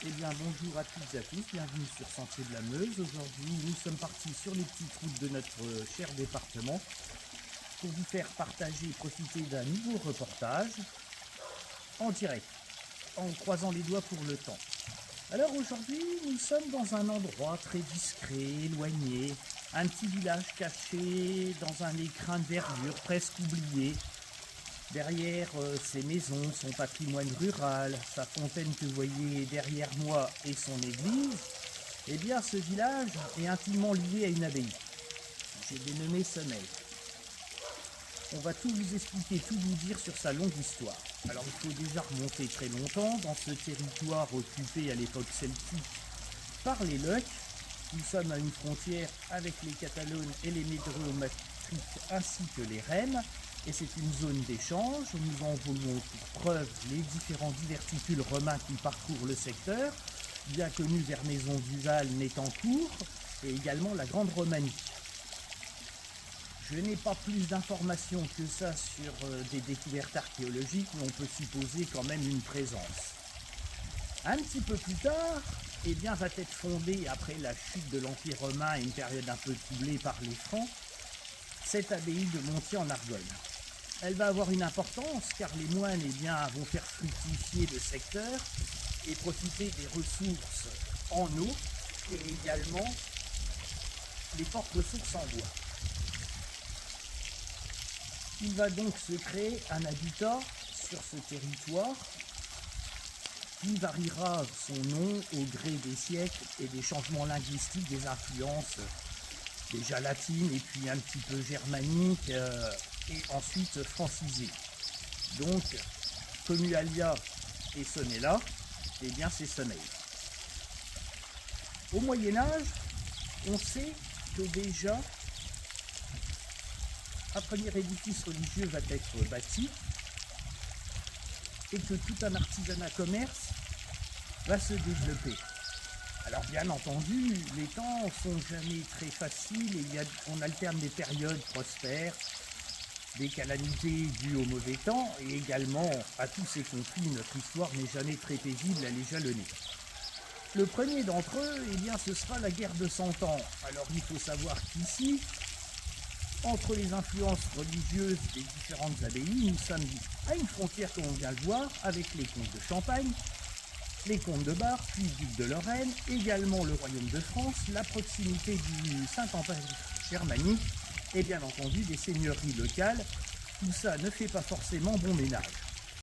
Eh bien, bonjour à toutes et à tous, bienvenue sur Sentier de la Meuse. Aujourd'hui, nous sommes partis sur les petites routes de notre cher département pour vous faire partager et profiter d'un nouveau reportage en direct, en croisant les doigts pour le temps. Alors aujourd'hui, nous sommes dans un endroit très discret, éloigné, un petit village caché dans un écrin de verdure presque oublié. Derrière ces maisons, son patrimoine rural, sa fontaine que vous voyez derrière moi et son église, eh bien ce village est intimement lié à une abbaye. J'ai dénommé Semel. On va tout vous expliquer, tout vous dire sur sa longue histoire. Alors il faut déjà remonter très longtemps dans ce territoire occupé à l'époque celtique par les Leucs. Nous sommes à une frontière avec les Catalanes et les Médromatriques ainsi que les Rennes. Et c'est une zone d'échange. Nous en voulons pour preuve les différents diverticules romains qui parcourent le secteur, bien connus vers Maisonduval, Métancourt, et également la Grande Romanie. Je n'ai pas plus d'informations que ça sur des découvertes archéologiques, mais on peut supposer quand même une présence. Un petit peu plus tard, eh bien, va être fondée, après la chute de l'Empire romain et une période un peu troublée par les Francs, cette abbaye de Montier en Argonne. Elle va avoir une importance car les moines vont faire fructifier le secteur et profiter des ressources en eau et également les fortes ressources en bois. Il va donc se créer un habitat sur ce territoire qui variera son nom au gré des siècles et des changements linguistiques, des influences déjà latines et puis un petit peu germaniques et ensuite francisées. Donc, Comualia et Sonella, eh bien c'est Semel. Au Moyen-Âge, on sait que déjà un premier édifice religieux va être bâti et que tout un artisanat commerce va se développer. Alors bien entendu, les temps sont jamais très faciles et on alterne des périodes prospères, des calamités dues au mauvais temps et également à tous ces conflits. Notre histoire n'est jamais très paisible à les jalonner. Le premier d'entre eux, eh bien, ce sera la guerre de 100 ans. Alors il faut savoir qu'ici, entre les influences religieuses des différentes abbayes, nous sommes à une frontière, comme on vient le voir, avec les comtes de Champagne, les comtes de Bar, puis ducs de Lorraine, également le royaume de France, la proximité du Saint-Empire germanique et bien entendu des seigneuries locales. Tout ça ne fait pas forcément bon ménage.